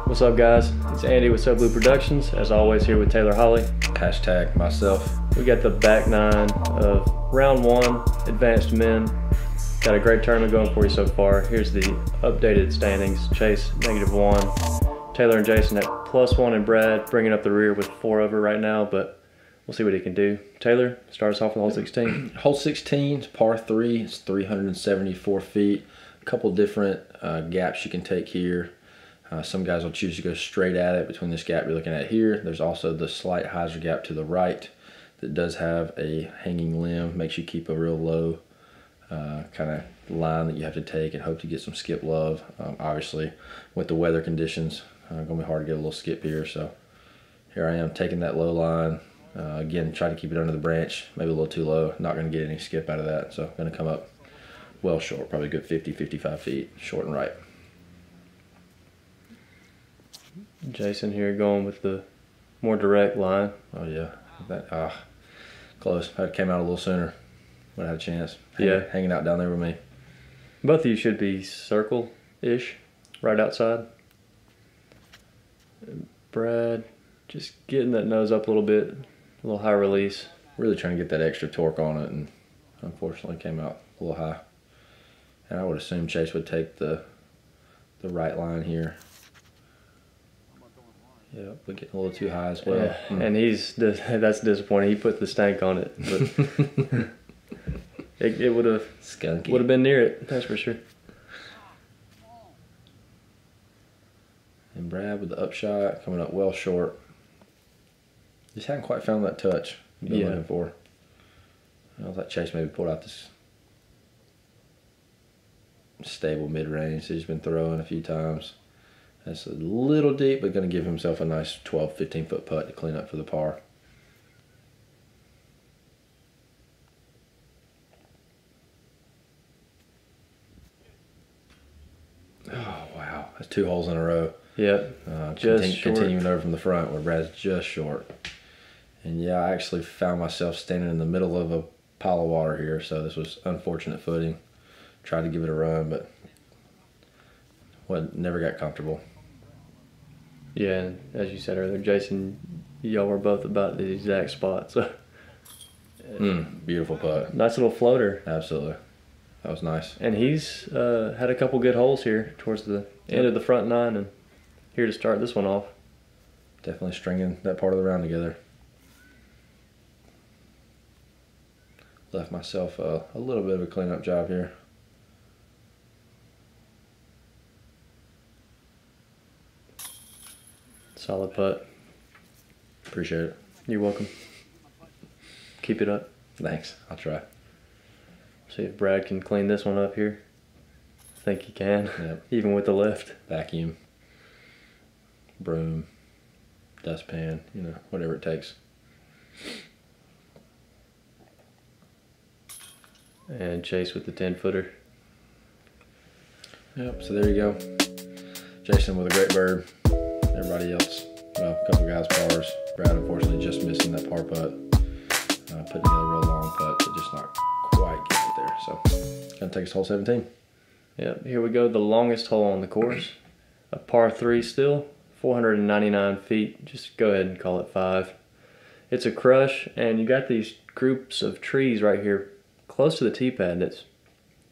What's up, guys? It's Andy with Soblue Productions, as always here with Tailor Holley. Hashtag myself. We got the back nine of round one, advanced men. Got a great tournament going for you so far. Here's the updated standings. Chase, -1. Tailor and Jason at +1, and Brad bringing up the rear with 4 over right now, but we'll see what he can do. Tailor, start us off with hole 16. Hole 16 is par 3. It's 374 feet. A couple different gaps you can take here. Some guys will choose to go straight at it between this gap you're looking at here. There's also the slight hyzer gap to the right that does have a hanging limb. Makes you keep a real low kind of line that you have to take and hope to get some skip love. Obviously, with the weather conditions, going to be hard to get a little skip here. So here I am taking that low line. Again, try to keep it under the branch, maybe a little too low. Not going to get any skip out of that. So going to come up well short, probably a good 50, 55 feet, short and right. Jason here going with the more direct line. Oh yeah, that close. If I came out a little sooner, would have had a chance. Hanging out down there with me. Both of you should be circle-ish, right outside. Brad just getting that nose up a little bit, a little high release. Really trying to get that extra torque on it, and unfortunately came out a little high. And I would assume Chase would take the right line here. Yeah, but getting a little too high as well. Yeah, and that's disappointing. He put the stank on it, but it would have been near it. That's for sure. And Brad with the upshot coming up well short. Just hadn't quite found that touch you've been looking for. I thought Chase maybe pulled out this stable mid-range that he's been throwing a few times. That's a little deep, but going to give himself a nice 12, 15 foot putt to clean up for the par. Oh, wow. That's 2 holes in a row. Yep. Continuing over from the front where Brad's just short. And yeah, I actually found myself standing in the middle of a pile of water here, so this was unfortunate footing. Tried to give it a run, but never got comfortable. Yeah, and as you said earlier, Jason, y'all were both about the exact spot. So beautiful putt. Nice little floater. Absolutely. That was nice. And he's had a couple good holes here towards the end of the front nine, and here to start this one off. Definitely stringing that part of the round together. Left myself a little bit of a cleanup job here. Solid putt. Appreciate it. You're welcome. Keep it up. Thanks. I'll try. See if Brad can clean this one up here. I think he can. Yep. Even with the lift. Vacuum. Broom. Dustpan. Whatever it takes. And Chase with the 10-footer. Yep, so there you go. Jason with a great bird. Everybody else, well, a couple guys pars. Brad unfortunately just missing that par putt. Putting together a real long putt, but just not quite getting it there. So, gonna take us to hole 17. Yep, here we go. The longest hole on the course. A par 3 still, 499 feet. Just go ahead and call it 5. It's a crush, and you got these groups of trees right here close to the tee pad. That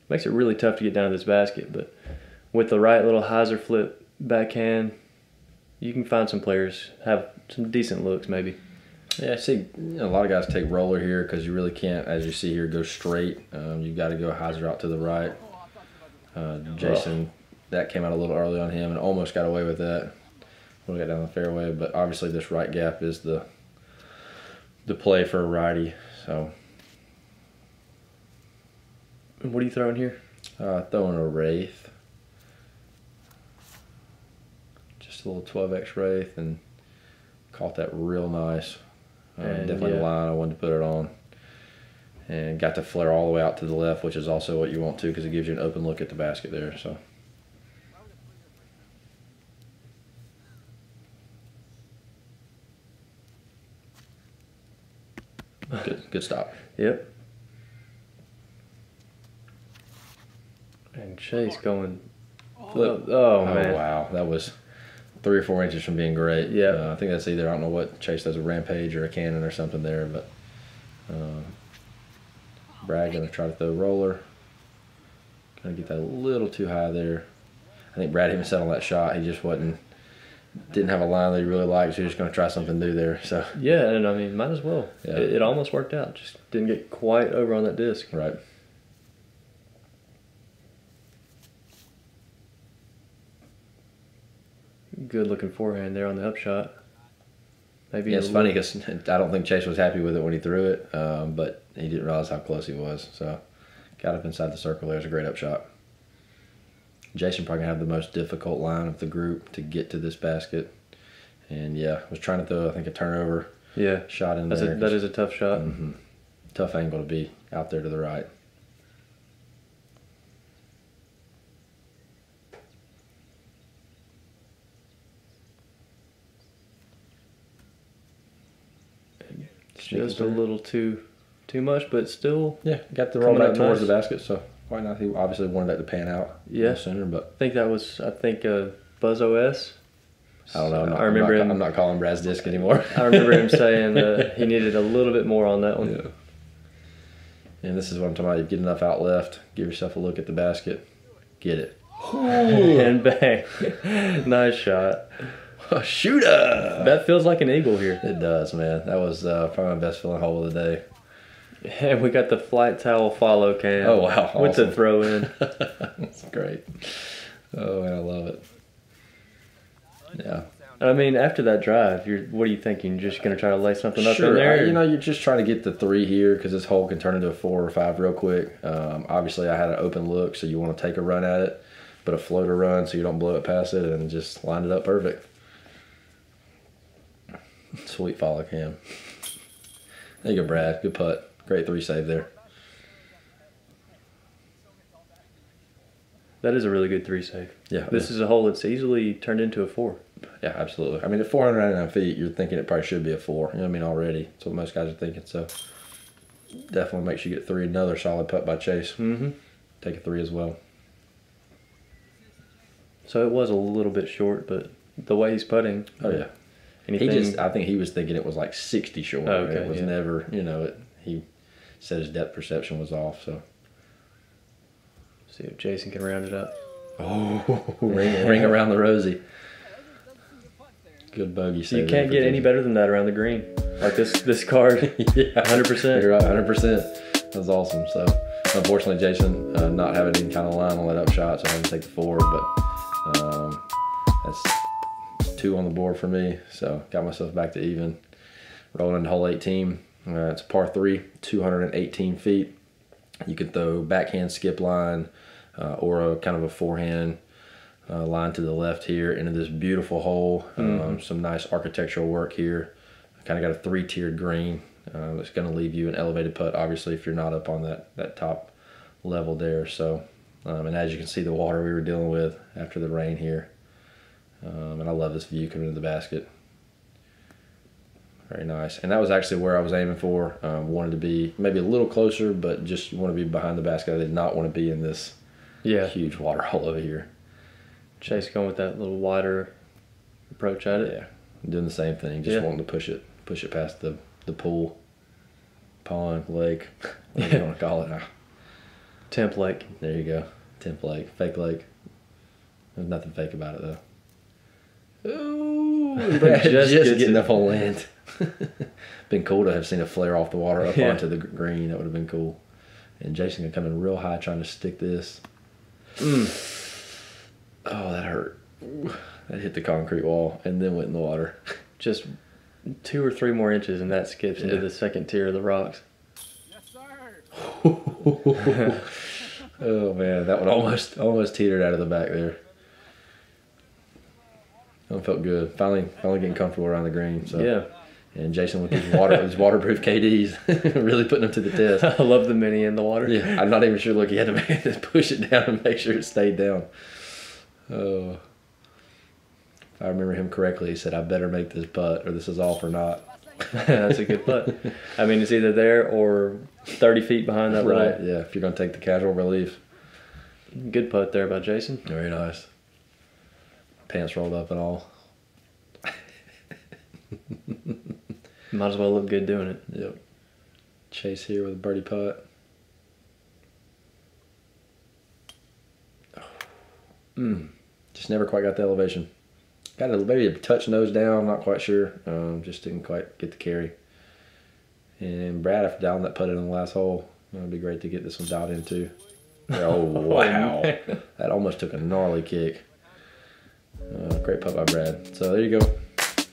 makes it really tough to get down to this basket, but with the right little hyzer flip backhand, you can find some players have some decent looks maybe. Yeah, I see a lot of guys take roller here because you really can't, as you see here, go straight. You've got to go hyzer out to the right. Jason, that came out a little early on him and almost got away with that when we got down the fairway, but obviously this right gap is the play for a righty. So, what are you throwing here? Throwing a Wraith. Just a little 12X Wraith, and caught that real nice. Definitely the line I wanted to put it on. And got to flare all the way out to the left, which is also what you want to, because it gives you an open look at the basket there. So. Good stop. Yep. And Chase going. Oh man! Wow, that was 3 or 4 inches from being great. Yeah. I think that's either, I don't know what Chase does, a Rampage or a Cannon or something there, but Brad gonna try to throw roller. Gonna get that a little too high there. I think Brad even said on that shot he just didn't have a line that he really liked, so he was just gonna try something new there. So yeah, and I mean, might as well. Yeah. It almost worked out. Just didn't get quite over on that disc. right. Good looking forehand there on the upshot. Maybe Yeah, it's funny because I don't think Chase was happy with it when he threw it, but he didn't realize how close he was. So got up inside the circle. There's a great upshot. Jason probably gonna have the most difficult line of the group to get to this basket. And yeah, was trying to throw, I think, a turnover shot in there. That is a tough shot. Mm-hmm. Tough angle to be out there to the right. Just a little too much, but still. Yeah, got the roll back towards nice. the basket, so why not? He obviously wanted that to pan out sooner, but I think that was, Buzz OS. I don't know. I remember him. I'm not calling Brad's disc anymore. I remember him saying he needed a little bit more on that one. Yeah. And this is what I'm talking about. You get enough out left, give yourself a look at the basket, get it. And bang. Nice shot. Shooter! That feels like an eagle here. It does, man. That was probably my best feeling hole of the day. And we got the FlighTowel follow cam. Oh, wow. With Awesome. the throw in. That's great. Oh, man, I love it. Yeah. I mean, after that drive, what are you thinking? You're just going to try to lay something up in there? You know, you're just trying to get the 3 here because this hole can turn into a 4 or 5 real quick. Obviously, I had an open look, so you want to take a run at it, but a floater run so you don't blow it past it, and just line it up perfect. Sweet follow cam. There you go, Brad. Good putt. Great 3 save there. That is a really good 3 save. Yeah. This is a hole that's easily turned into a 4. Yeah, absolutely. I mean, at 499 feet, you're thinking it probably should be a 4. You know what I mean? Already. That's what most guys are thinking. So definitely make sure you get 3. Another solid putt by Chase. Mm-hmm. Take a 3 as well. So it was a little bit short, but the way he's putting. Oh, yeah. Anything? I think he was thinking it was like 60 short. Oh, okay, it was never, you know, he said his depth perception was off. So see if Jason can round it up. Oh, ring around the rosy. Good bogey save. You can't get any better than that around the green. Like this card. Yeah, 100%. You're right, 100%. That was awesome. So unfortunately, Jason not having any kind of line on that up shot, so I had to take the 4. But that's 2 on the board for me. So got myself back to even. Rolling into hole 18. It's a par 3, 218 feet. You could throw backhand skip line or a kind of a forehand line to the left here into this beautiful hole. Some nice architectural work here. Kind of got a 3-tiered green. It's going to leave you an elevated putt, obviously, if you're not up on that top level there. So, and as you can see, the water we were dealing with after the rain here. And I love this view coming into the basket. Very nice. And that was actually where I was aiming for. Wanted to be maybe a little closer, but just want to be behind the basket. I did not want to be in this huge water hole over here. Chase going with that little wider approach at it. Yeah, I'm doing the same thing. Just wanting to push it past the pool, pond, lake, whatever you want to call it now. Temp lake. There you go. Temp lake, fake lake. There's nothing fake about it though. Ooh, just getting up on land. Been cool to have seen it flare off the water up onto the green. That would have been cool. And Jason can come in real high trying to stick this. Oh, that hurt. That hit the concrete wall and then went in the water. Just 2 or 3 more inches and that skips into the second tier of the rocks. Yes, sir. Oh man, that one almost teetered out of the back there. That felt good. Finally getting comfortable around the green. So yeah. And Jason with his waterproof KDs, really putting them to the test. I love the mini in the water. Yeah, I'm not even sure. Look, he had to push it down and make sure it stayed down. Oh, if I remember him correctly, he said, "I better make this putt, or this is all for naught." That's a good putt. I mean, it's either there or 30 feet behind that Right. wall. Yeah, if you're gonna take the casual relief. Good putt there by Jason. Very nice. Pants rolled up and all. Might as well look good doing it. Yep. Chase here with a birdie putt. Just never quite got the elevation. Got maybe a touch nose down, not quite sure. Just didn't quite get the carry. And Brad, after dialing that putt in on the last hole, it'd be great to get this one dialed in too. Oh, wow. That almost took a gnarly kick. Great putt by Brad. So there you go.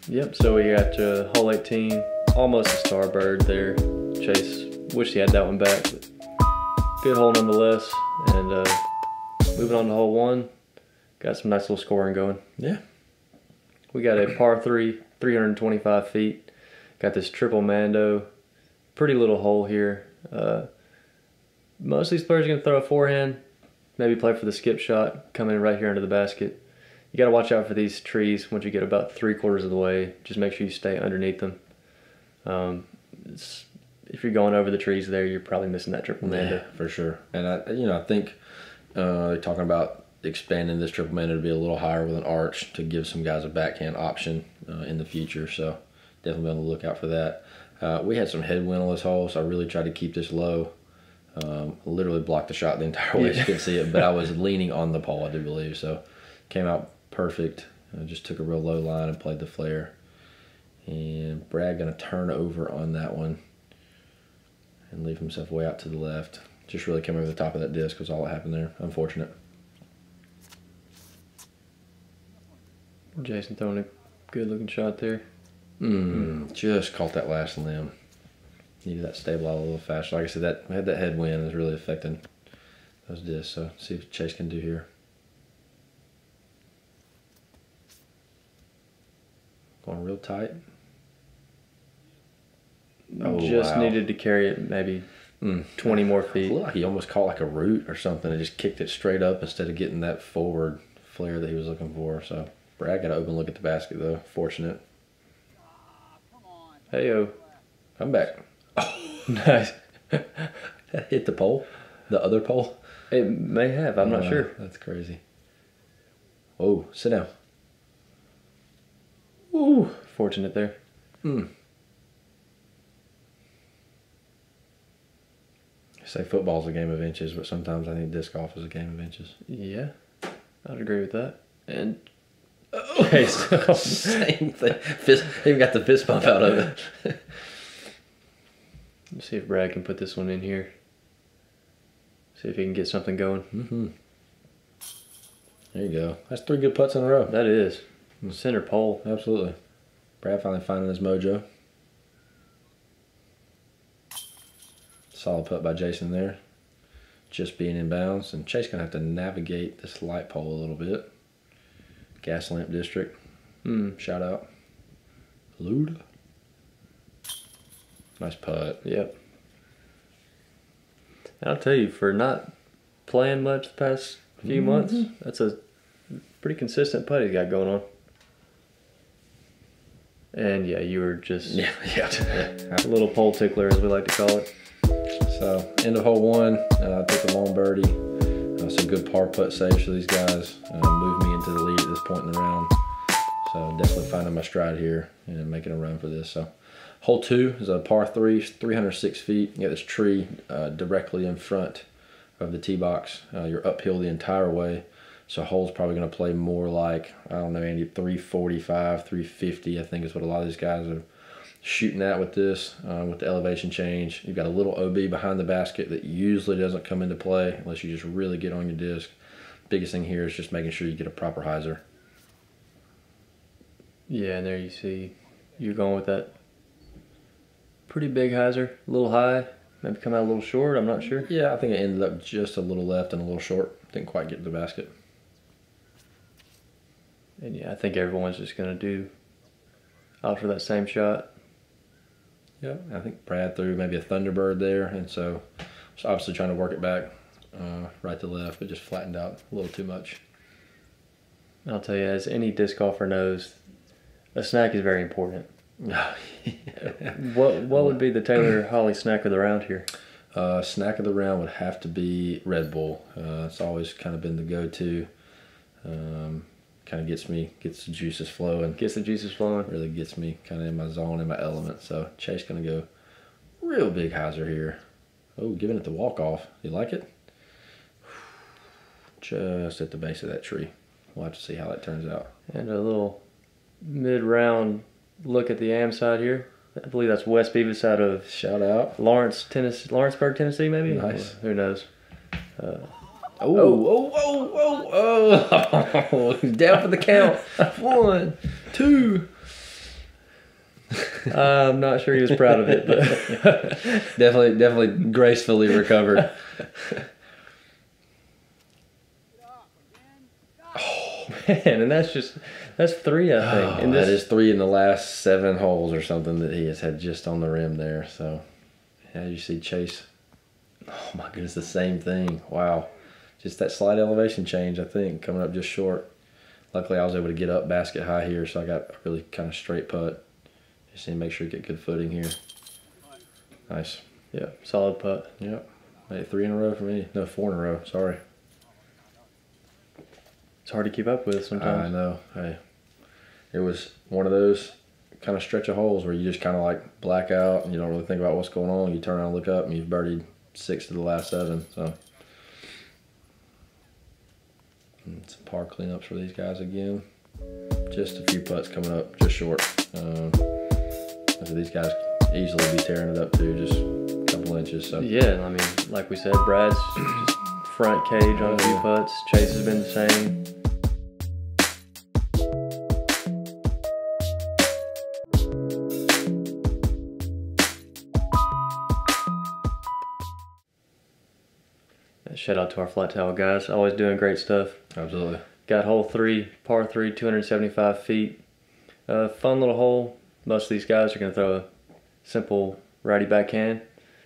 Yep, so we got hole 18, almost a starbird there. Chase, wish he had that one back, but good hole nonetheless. And moving on to hole 1, got some nice little scoring going. Yeah. We got a par 3, 325 feet. Got this triple Mando. Pretty little hole here. Most of these players are going to throw a forehand, maybe play for the skip shot, come in right here under the basket. You got to watch out for these trees once you get about 3/4 of the way. Just make sure you stay underneath them. If you're going over the trees there, you're probably missing that triple Mando. Yeah, for sure. And I think they're talking about expanding this triple Mando to be a little higher with an arch to give some guys a backhand option in the future. So definitely on the lookout for that. We had some headwind on this hole, so I really tried to keep this low. Literally blocked the shot the entire way, so you couldn't see it, but I was leaning on the pole, I do believe. So came out perfect. I just took a real low line and played the flare. And Brad gonna turn over on that one and leave himself way out to the left. Just really came over the top of that disc was all that happened there. Unfortunate. Jason throwing a good looking shot there. Just caught that last limb. Needed that stable out a little faster. Like I said, that had that headwind was really affecting those discs. So see what Chase can do here. Going real tight. Oh, just needed to carry it maybe 20 more feet. It looked like he almost caught like a root or something and just kicked it straight up instead of getting that forward flare that he was looking for. So Brad got an open look at the basket though. Fortunate. Hey-o. I'm back. Oh, nice. That hit the pole? The other pole? It may have. I'm not sure. That's crazy. Oh, sit down. Ooh. Fortunate there. Say football's a game of inches, but sometimes I think disc golf is a game of inches. Yeah, I'd agree with that. And okay, so same thing. Even got the fist bump out of it. Let's see if Brad can put this one in here. See if he can get something going. There you go. That's 3 good putts in a row. That is. Center pole. Absolutely. Brad finally finding his mojo. Solid putt by Jason there. Just being in bounds. And Chase going to have to navigate this light pole a little bit. Gas lamp district. Shout out. Luda. Nice putt. Yep. And I'll tell you, for not playing much the past few months, that's a pretty consistent putt he's got going on. And yeah, you were just a little pole tickler, as we like to call it. So, end of hole 1, took a long birdie. Some good par putt saves for these guys. Moved me into the lead at this point in the round. So, definitely finding my stride here and making a run for this. So, hole 2 is a par 3, 306 feet. You got this tree directly in front of the tee box. You're uphill the entire way. So, hole's probably going to play more like, I don't know, Andy, 345, 350, I think is what a lot of these guys are shooting at with this, with the elevation change. You've got a little OB behind the basket that usually doesn't come into play unless you just really get on your disc. Biggest thing here is just making sure you get a proper hyzer. Yeah, and there you see you're going with that pretty big hyzer, a little high, maybe come out a little short, I'm not sure. Yeah, I think it ended up just a little left and a little short. Didn't quite get to the basket. And yeah, I think everyone's just going to opt for that same shot. Yeah, I think Brad threw maybe a Thunderbird there, and so was obviously trying to work it back right to left, but just flattened out a little too much. I'll tell you, as any disc golfer knows, a snack is very important. What would be the Tailor Holley snack of the round here? Snack of the round would have to be Red Bull. It's always kind of been the go-to. kind of gets the juices flowing. Gets the juices flowing. Really gets me kind of in my zone, in my element. So Chase gonna go real big hyzer here. Oh, giving it the walk off. You like it? Just at the base of that tree. We'll have to see how that turns out. And a little mid-round look at the am side here. I believe that's West Beavis out of Shout out. Lawrenceburg, Tennessee, maybe? Nice. Who knows? Oh, down for the count. 1, 2. I'm not sure he was proud of it, but definitely gracefully recovered. Oh man, and that's 3, I think. And that is 3 in the last 7 holes or something that he has had just on the rim there. So, yeah, you see Chase. Oh my goodness, the same thing. Wow. Just that slight elevation change, I think, coming up just short. Luckily, I was able to get up basket high here, so I got a really kind of straight putt. Just need to make sure you get good footing here. Nice. Yeah, solid putt. Yep. Hey, 3 in a row for me. No, 4 in a row. Sorry. It's hard to keep up with sometimes. I know. Hey, it was one of those kind of stretch of holes where you just kind of like black out and you don't really think about what's going on. You turn around and look up and you've birdied 6 of the last 7. So some par cleanups for these guys again. Just a few putts coming up, just short. So these guys easily be tearing it up too, just a couple inches. So yeah, I mean, like we said, Brad's just front cage on a few putts. Chase has been the same. Shout out to our FlighTowel guys, always doing great stuff. absolutely. Got hole 3, par 3, 275 feet. Fun little hole. Most of these guys are going to throw a simple righty backhand.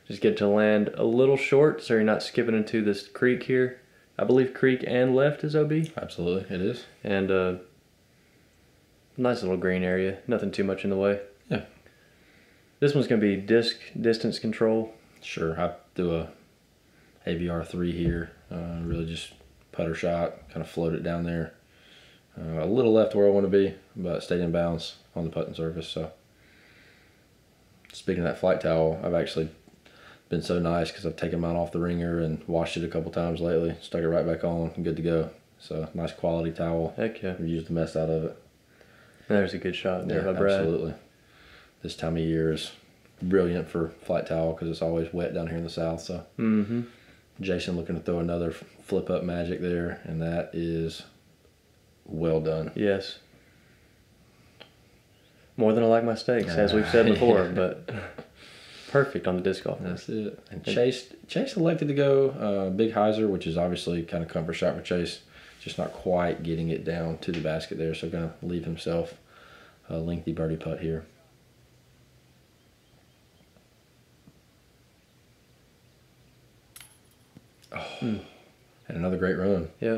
Just get to land a little short so you're not skipping into this creek here. I believe creek and left is OB. Absolutely, it is. And nice little green area. Nothing too much in the way. Yeah. This one's going to be distance control. Sure, I do a AVR 3 here. Really just putter shot, kind of float it down there. A little left where I want to be, but stayed in bounds on the putting surface. So, speaking of that FlighTowel, I've actually been so nice because I've taken mine off the ringer and washed it a couple times lately. Stuck it right back on, and good to go. So, nice quality towel. Heck yeah. We used the mess out of it. There's a good shot there by Brad. Absolutely. This time of year is brilliant for FlighTowel because it's always wet down here in the south. So, Jason looking to throw another flip up magic there, and that is well done. Yes. More than I like my steaks, as we've said before, but perfect on the disc golf. That's it. And Chase elected to go big hyzer, which is obviously kind of comfort shot for Chase. Just not quite getting it down to the basket there, so going to leave himself a lengthy birdie putt here. Oh, and another great run. Yeah.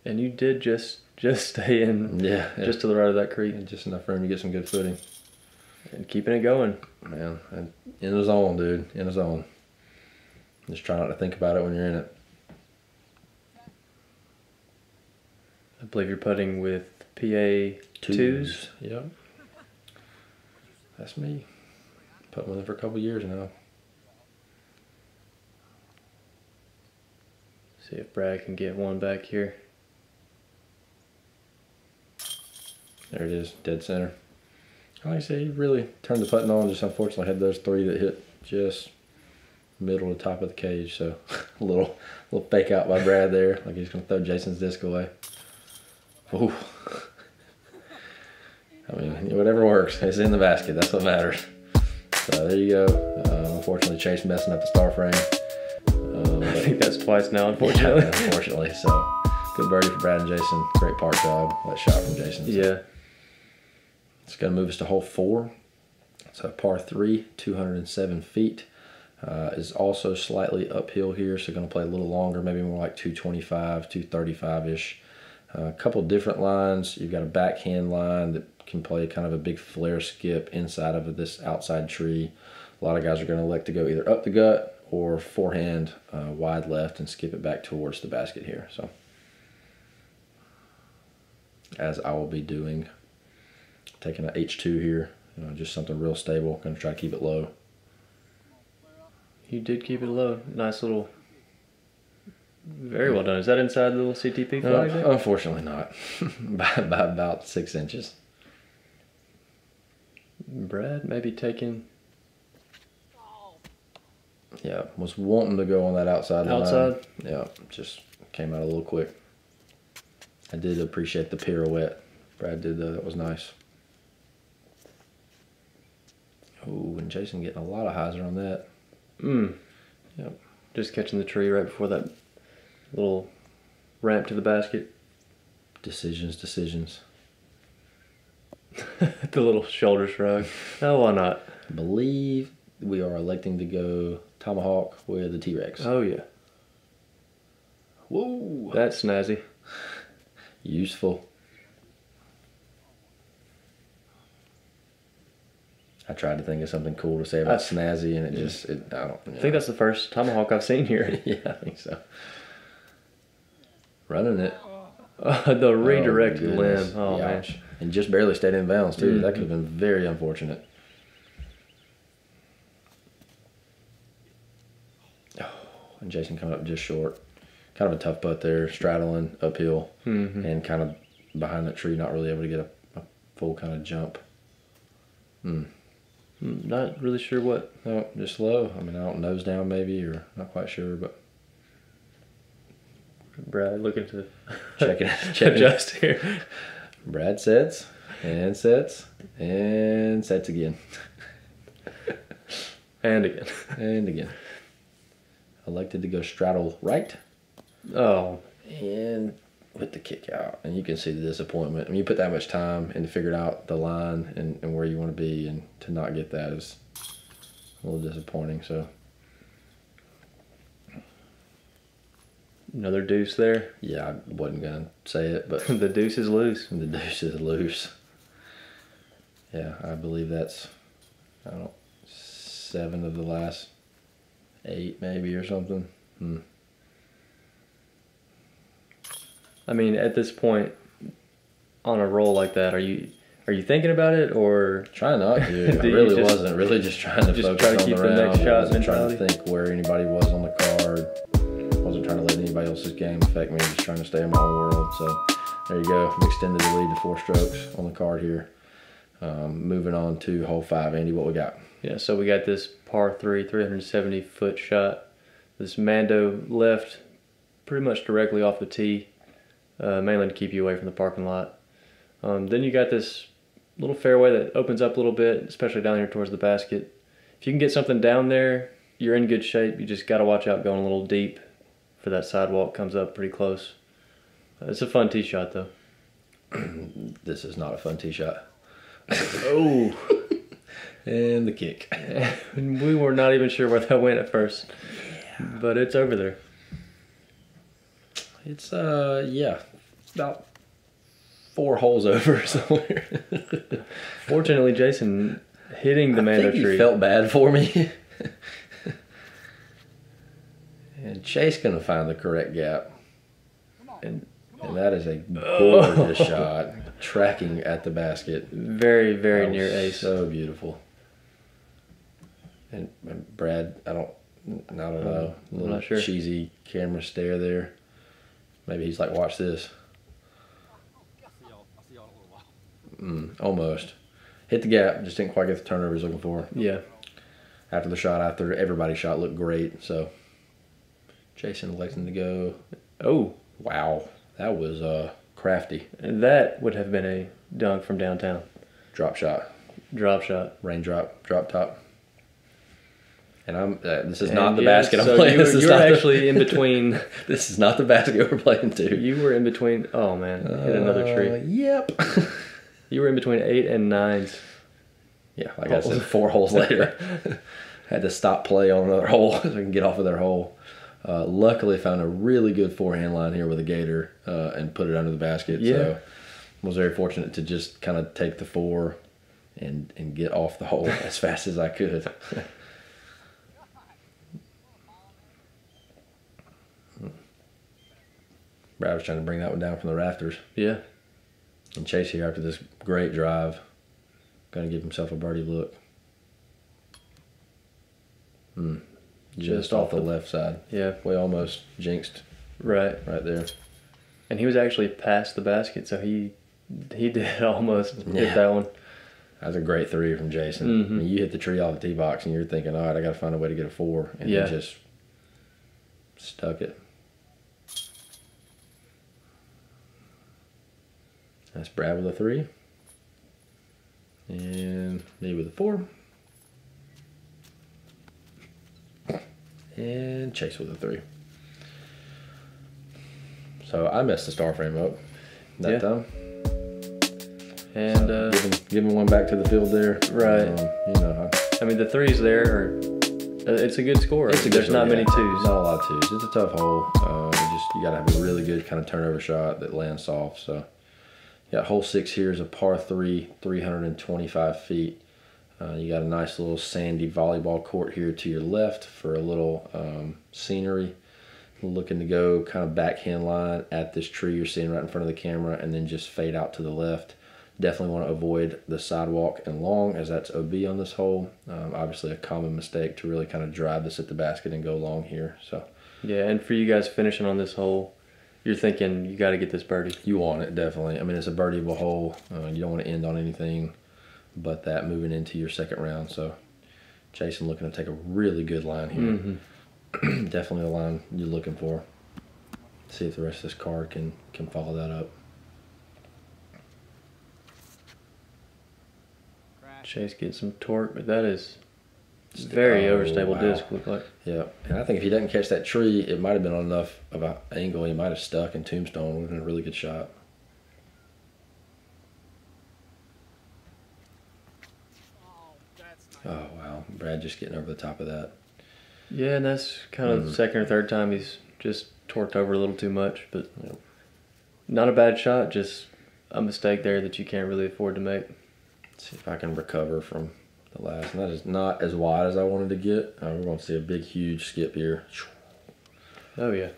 And you did just stay in, just to the right of that creek. And just enough room to get some good footing. And keeping it going. Man, in the zone, dude. In the zone. Just try not to think about it when you're in it. I believe you're putting with PA 2s. Yep. That's me. Putting with it for a couple years now. See if Brad can get one back here. There it is, dead center. Like I say, he really turned the putting on. Just unfortunately had those 3 that hit just middle to top of the cage. So a little fake out by Brad there, like he's gonna throw Jason's disc away. Ooh. I mean, whatever works. It's in the basket. That's what matters. So there you go. Unfortunately, Chase messing up the star frame. I think that's twice now, unfortunately. Yeah, unfortunately. So good birdie for Brad and Jason. Great par job. That shot from Jason. So. Yeah. It's going to move us to hole 4. It's a par 3, 207 feet. Is also slightly uphill here, so going to play a little longer, maybe more like 225, 235-ish. A couple different lines. You've got a backhand line that can play kind of a big flare skip inside of this outside tree. A lot of guys are going to elect to go either up the gut or forehand wide left and skip it back towards the basket here. So, as I will be doing, taking an H2 here, just something real stable. Going to try to keep it low. You did keep it low. Nice little. Very well done. Is that inside the little CTP flag there? Unfortunately not. by about 6 inches. Brad maybe taking. Yeah, was wanting to go on that outside line. Outside? Yeah, just came out a little quick. I did appreciate the pirouette. Brad did though. That was nice. Oh, and Jason getting a lot of hyzer on that. Yep. Just catching the tree right before that little ramp to the basket. Decisions. The little shoulder shrug. Oh, why not? I believe we are electing to go tomahawk with the T-Rex. Oh, yeah. Whoa. That's snazzy. Useful. I tried to think of something cool to say about snazzy, and I think that's the first tomahawk I've seen here. Yeah, I think so. Running it. The redirected limb. Oh, man. And just barely stayed in bounds, too. That could have been very unfortunate. Oh, and Jason coming up just short. Kind of a tough putt there, straddling uphill, and kind of behind that tree, not really able to get a full kind of jump. Not really sure what. No, just low. I mean, I don't nose down maybe, or not quite sure, but. Brad looking to checking adjust here. Brad sets and sets and sets again. And again. And again. Elected to go straddle right. Oh. And with the kick out. And you can see the disappointment. I mean, you put that much time into figuring out the line and where you want to be, and to not get that is a little disappointing. So. Another deuce there. Yeah, I wasn't going to say it, but. The deuce is loose. The deuce is loose. Yeah, I believe that's, 7 of the last 8 maybe or something. I mean, at this point, on a roll like that, are you thinking about it, or trying not to? I really wasn't. Really just trying to focus try to on keep the the round. next shot Wasn't trying mentality? to think where anybody was on the card. Wasn't trying to let anybody else's game affect me. Just trying to stay in my own world. So there you go. We extended the lead to 4 strokes on the card here. Moving on to hole 5. Andy, what we got? Yeah, so we got this par 3, 370-foot shot. This Mando left pretty much directly off the tee, mainly to keep you away from the parking lot. Then you got this little fairway that opens up a little bit, especially down here towards the basket. If you can get something down there, you're in good shape. You just got to watch out going a little deep for that sidewalk. Comes up pretty close. It's a fun tee shot, though. This is not a fun tee shot. Oh. And the kick. We were not even sure where that went at first. Yeah. But it's over there. It's, about 4 holes over somewhere. Fortunately, Jason hitting the Mando tree. He felt bad for me. And Chase gonna find the correct gap. And that is a gorgeous shot. Tracking at the basket. Very, very near ace. So beautiful. And Brad, I don't know. A little not sure. Cheesy camera stare there. Maybe he's like, watch this. Almost. Hit the gap, just didn't quite get the turnover he's looking for. Yeah. After the shot, after everybody's shot looked great. So Jason electing to go. Oh. Wow. That was crafty. And that would have been a dunk from downtown. Drop shot. Drop shot. Raindrop. Drop top. And this is not the basket I'm so playing. You're actually in between. This is not the basket we're playing to. You were in between. Oh, man. Hit another tree. Yep. You were in between 8 and 9s. Yeah, like I said, 4 holes later. Had to stop play on another hole so I can get off of their hole. Luckily, found a really good forehand line here with a gator and put it under the basket. Yeah. So was very fortunate to just kind of take the 4 and get off the hole as fast as I could. Brad was trying to bring that one down from the rafters. Yeah. And Chase here after this great drive, going to give himself a birdie look. Just off the left side. Yeah. We almost jinxed. Right there. And he was actually past the basket, so he did almost hit that one. That was a great 3 from Jason. I mean, you hit the tree off the tee box, and you're thinking, all right, I got to find a way to get a 4. And he just stuck it. That's Brad with a 3. And me with a 4. And Chase with a 3. So I messed the star frame up that time. And giving one back to the field there. Right. You know, I mean, the 3s there are. It's a good score. There's not many 2s. Not a lot of 2s. It's a tough hole. You got to have a really good kind of turnover shot that lands soft. So, you got hole 6 here is a par 3, 325 feet. You got a nice little sandy volleyball court here to your left for a little scenery. Looking to go kind of backhand line at this tree you're seeing right in front of the camera, and then just fade out to the left. Definitely want to avoid the sidewalk and long, as that's OB on this hole. Obviously a common mistake to really kind of drive this at the basket and go long here. So yeah, and for you guys finishing on this hole, you're thinking you got to get this birdie. You want it, definitely. I mean, it's a birdieable hole. You don't want to end on anything but that moving into your second round. So Jason looking to take a really good line here. Definitely the line you're looking for. See if the rest of this card can follow that up. Chase gets some torque, but that is very overstable disc, look like. Yeah, and I think if he doesn't catch that tree, it might have been on enough of an angle. He might have stuck in tombstone. Would have been a really good shot. Oh, wow. Brad just getting over the top of that. Yeah, and that's kind of the second or third time he's just torqued over a little too much, but not a bad shot, just a mistake there that you can't really afford to make. Let's see if I can recover from the last. And that is not as wide as I wanted to get. We're going to see a big, huge skip here. Oh, yeah.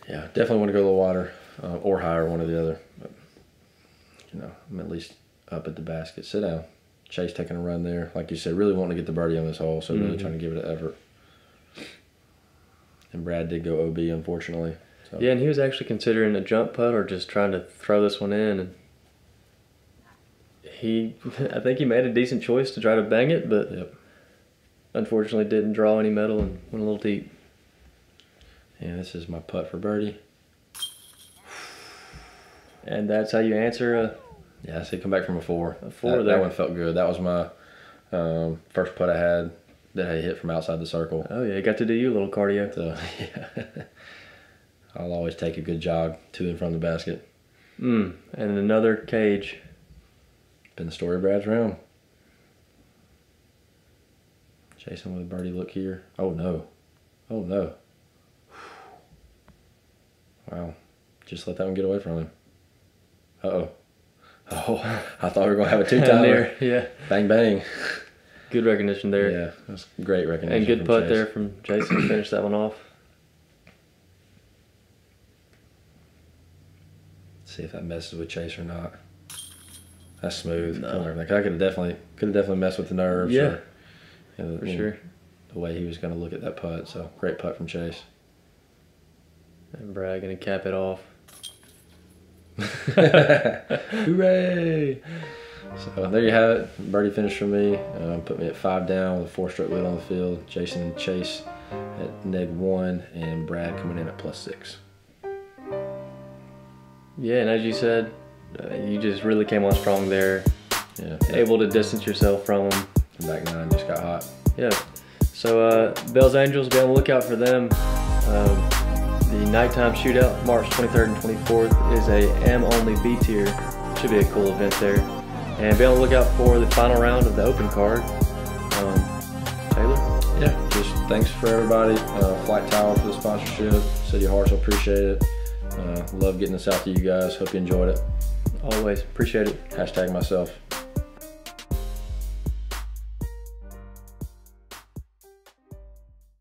Yeah, definitely want to go a little wider or higher, one or the other. But, you know, I'm at least up at the basket. Sit down. Chase taking a run there. Like you said, really wanting to get the birdie on this hole, so really trying to give it an effort. And Brad did go OB, unfortunately. So. Yeah, and he was actually considering a jump putt or just trying to throw this one in. And I think he made a decent choice to try to bang it, but unfortunately didn't draw any metal and went a little deep. And this is my putt for birdie. And that's how you answer a... Yeah, I see come back from a 4. A 4 there. That one felt good. That was my first putt I had that I hit from outside the circle. Oh, yeah, got to do you a little cardio. So, yeah. I'll always take a good jog to and from the basket. And another cage. Been the story of Brad's round. Jason with a birdie look here. Oh, no. Oh, no. Wow. Just let that one get away from him. Uh-oh. Oh, I thought we were going to have a 2-timer. Yeah. Bang, bang. Good recognition there. Yeah, that's great recognition. And good putt there from Jason to finish that one off. See if that messes with Chase or not. That's smooth. No. Like I could have definitely messed with the nerves. Yeah, or, for sure. The way he was going to look at that putt. So great putt from Chase. And Brad going to cap it off. Hooray! So there you have it. Birdie finish for me. Put me at 5 down with a 4-stroke lead on the field. Jason and Chase at -1 and Brad coming in at +6. Yeah, and as you said, you just really came on strong there. Yeah. Able to distance yourself from them. The back 9 just got hot. Yeah. So Bell's Angels, be on the lookout for them. The nighttime shootout, March 23rd and 24th, is a M-only B tier. Should be a cool event there. And be on the lookout for the final round of the open card. Taylor? Yeah, just thanks for everybody. FlighTowel for the sponsorship. City of Hartselle, appreciate it. Love getting this out to you guys. Hope you enjoyed it. Always. Appreciate it. #myself.